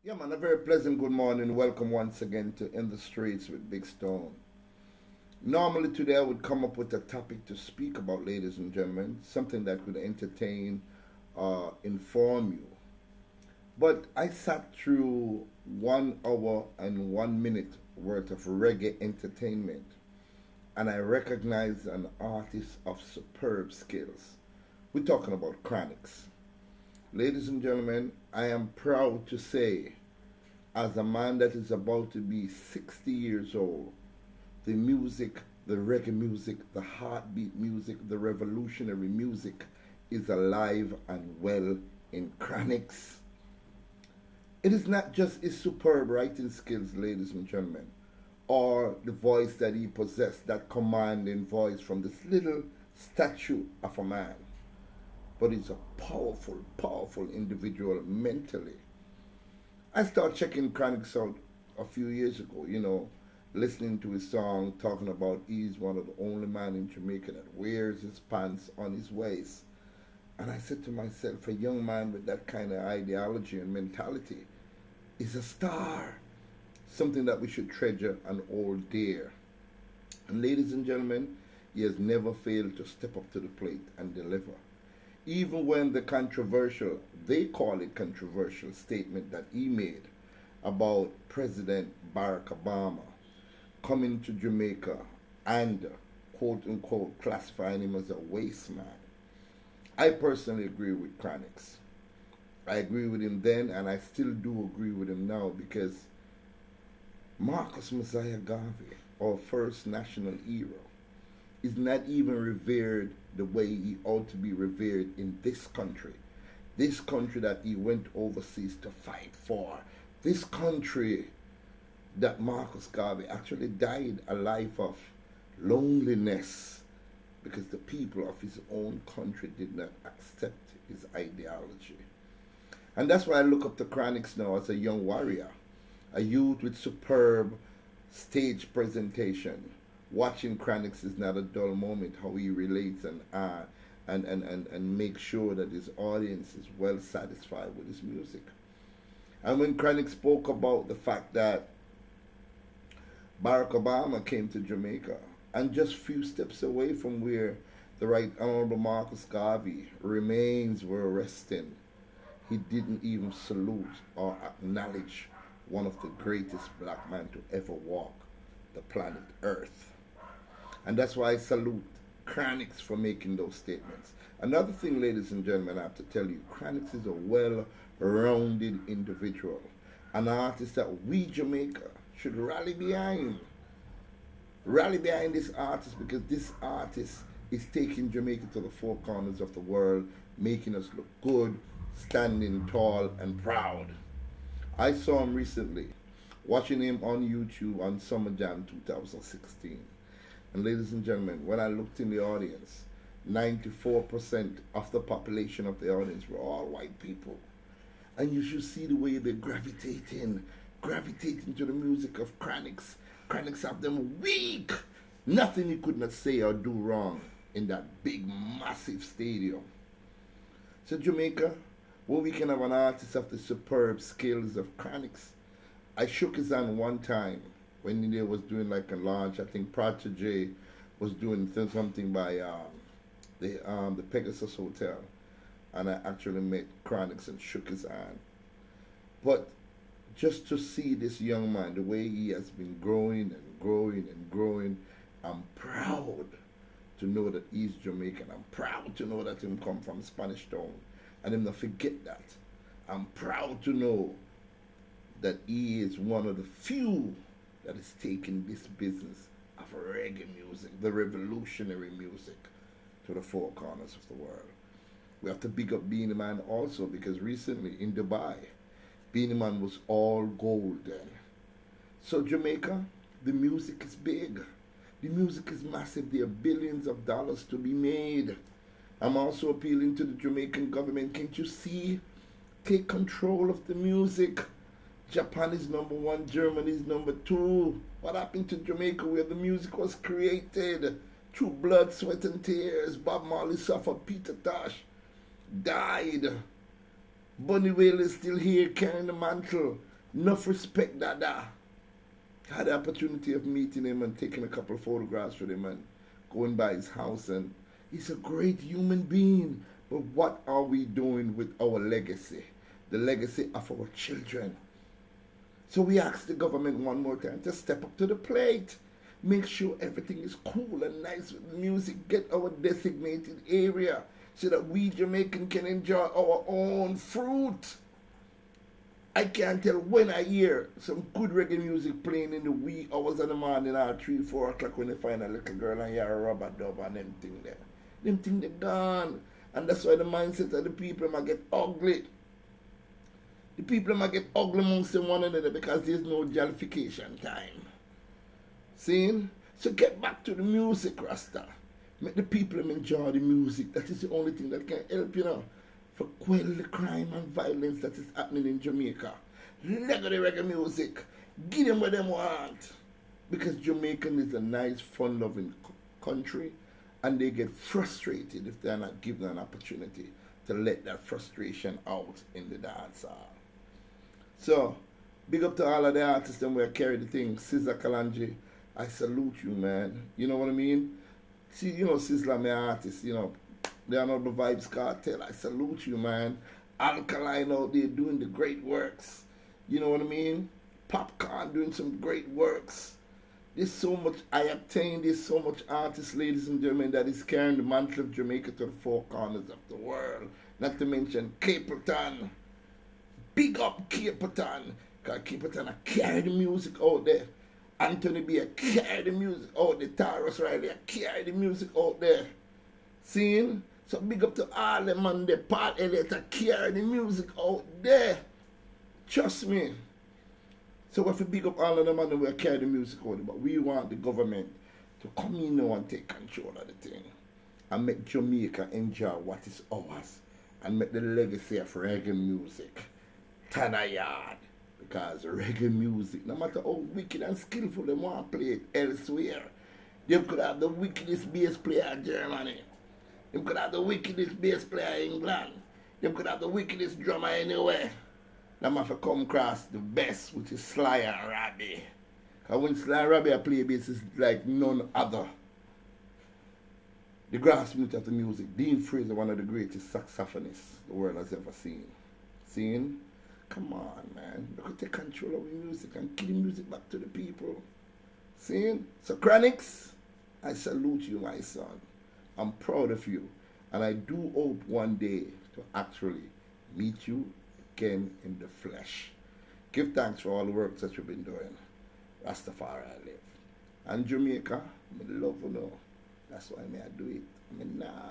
Yeah, man, a very pleasant good morning. Welcome once again to In the Streets with Big Stone. Normally, today I would come up with a topic to speak about, ladies and gentlemen, something that could entertain or inform you. But I sat through 1 hour and 1 minute worth of reggae entertainment, and I recognized an artist of superb skills. We're talking about Chronixx. Ladies and gentlemen, I am proud to say, as a man that is about to be 60 years old, the music, the reggae music, the heartbeat music, the revolutionary music is alive and well in Chronixx. It is not just his superb writing skills, ladies and gentlemen, or the voice that he possessed, that commanding voice from this little statue of a man, but he's a powerful, powerful individual mentally. I started checking Chronixx out a few years ago, listening to his song talking about he's one of the only men in Jamaica that wears his pants on his waist. And I said to myself, a young man with that kind of ideology and mentality is a star, something that we should treasure and hold dear. And ladies and gentlemen, he has never failed to step up to the plate and deliver. Even when the controversial, they call it controversial statement that he made about President Barack Obama coming to Jamaica and quote unquote classifying him as a waste man. I personally agree with Chronixx. I agree with him then, and I still do agree with him now, because Marcus Messiah Garvey, our first national hero, is not even revered the way he ought to be revered in this country. This country that he went overseas to fight for. This country that Marcus Garvey actually died a life of loneliness because the people of his own country did not accept his ideology. And that's why I look up to Chronixx now as a young warrior, a youth with superb stage presentation. Watching Chronixx is not a dull moment, how he relates and make sure that his audience is well satisfied with his music. And when Chronixx spoke about the fact that Barack Obama came to Jamaica and just few steps away from where the Right Honorable Marcus Garvey remains were resting, he didn't even salute or acknowledge one of the greatest black men to ever walk the planet Earth. And that's why I salute Chronixx for making those statements. Another thing, ladies and gentlemen, I have to tell you, Chronixx is a well-rounded individual, an artist that we Jamaica should rally behind. Rally behind this artist, because this artist is taking Jamaica to the four corners of the world, making us look good, standing tall and proud. I saw him recently, watching him on YouTube on Summer Jam 2016. And ladies and gentlemen, when I looked in the audience, 94% of the population of the audience were all white people. And you should see the way they're gravitating to the music of Chronixx. Chronixx have them weak. Nothing he could not say or do wrong in that big, massive stadium. So Jamaica, where we can have an artist of the superb skills of Chronixx. I shook his hand one time when he was doing like a launch. I think Protege was doing something by the Pegasus Hotel, and I actually met Chronixx and shook his hand. But just to see this young man, the way he has been growing and growing and growing, I'm proud to know that he's Jamaican. I'm proud to know that him come from Spanish Town, and him not forget that. I'm proud to know that he is one of the few that is taking this business of reggae music, the revolutionary music, to the four corners of the world. We have to big up Beenie Man also, because recently in Dubai, Beenie Man was all gold then. So Jamaica, the music is big. The music is massive. There are billions of dollars to be made. I'm also appealing to the Jamaican government. Can't you see? Take control of the music. Japan is number one, Germany is number two. What happened to Jamaica where the music was created? Through blood, sweat and tears. Bob Marley suffered, Peter Tosh died. Bunny Whale is still here carrying the mantle. Enough respect, Dada. Had the opportunity of meeting him and taking a couple of photographs with him and going by his house, and he's a great human being. But what are we doing with our legacy? The legacy of our children. So we ask the government one more time to step up to the plate. Make sure everything is cool and nice with the music. Get our designated area so that we Jamaican can enjoy our own fruit. I can't tell when I hear some good reggae music playing in the wee hours of the morning or 3, 4 o'clock when they find a little girl and hear a rubber dub and them thing there. Them thing they gone. And that's why the mindset of the people might get ugly. The people might get ugly amongst them one another because there's no jollification time. See? So get back to the music, Rasta. Make the people enjoy the music. That is the only thing that can help, you know, for quell the crime and violence that is happening in Jamaica. Let go the reggae music. Give them what they want. Because Jamaican is a nice, fun-loving country, and they get frustrated if they're not given an opportunity to let that frustration out in the dance hall. So, big up to all of the artists that will carry the thing. Sizzla Kalonji, I salute you, man. You know what I mean? See, you know, Sizzla, my artist, you know, they are not the Vibes Cartel. I salute you, man. Alkaline out there doing the great works. You know what I mean? Popcorn doing some great works. There's so much I obtained. There's so much artists, ladies and gentlemen, that is carrying the mantle of Jamaica to the four corners of the world. Not to mention Capleton. Big up Capleton. Because Capleton carry the music out there. Anthony B. carry the music out there. Taurus Riley carry the music out there. Seeing? So big up to all them and the Paul Elliott carry the music out there. Trust me. So we have to big up all of them and we carry the music out there. But we want the government to come in now and take control of the thing. And make Jamaica enjoy what is ours. And make the legacy of reggae music turn a yard. Because reggae music, no matter how wicked and skillful they want to play it elsewhere, they could have the wickedest bass player in Germany. They could have the wickedest bass player in England. They could have the wickedest drummer anywhere. They have to come across the best, which is Sly and Robbie. Because when Sly and Robbie play bass, it's like none other. The grassroots of the music, Dean Fraser, one of the greatest saxophonists the world has ever seen. Seen? Come on, man. We could take control of the music and give the music back to the people. Seen? So, Chronixx, I salute you, my son. I'm proud of you. And I do hope one day to actually meet you again in the flesh. Give thanks for all the work that you've been doing. Rastafari I live. And Jamaica, I love you know. That's why I do it. I mean, nah.